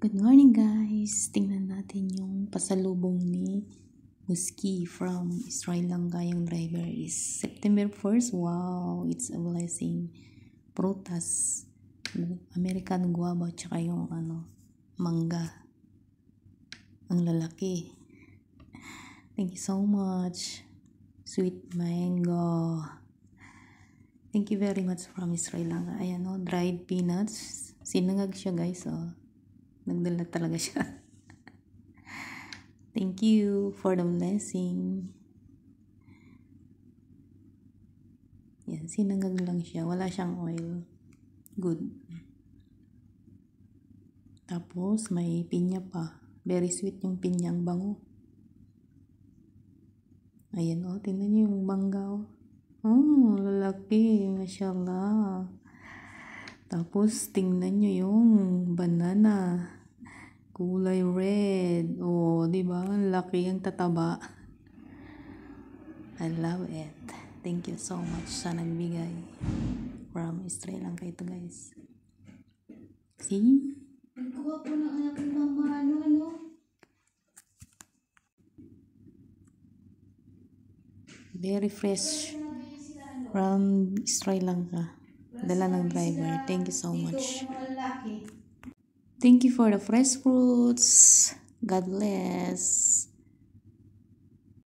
Good morning guys! Tingnan natin yung pasalubong ni Muski from Sri Lanka. Yung driver is September 1st. Wow! It's a blessing. Prutas. American guava tsaka yung mangga. Ang lalaki. Thank you so much. Sweet mango. Thank you very much from Sri Lanka. Ayan dried peanuts. Sinangag siya guys Nagdala talaga siya. Thank you for the blessing. Yan, sinangag lang siya. Wala siyang oil. Good. Tapos, may pinya pa. Very sweet yung pinyang bango. Ayan tingnan niyo yung mangga lalaki. Mashallah. Tapos, tingnan nyo yung banana. Kulay red. Diba? Laki ang tataba. I love it. Thank you so much sa nagbigay. From Sri Lanka ito guys. See? Nagkuha po ng anak ng mama. Very fresh. From Sri Lanka. Dala ng driver. Thank you so much. Thank you for the fresh fruits. God bless.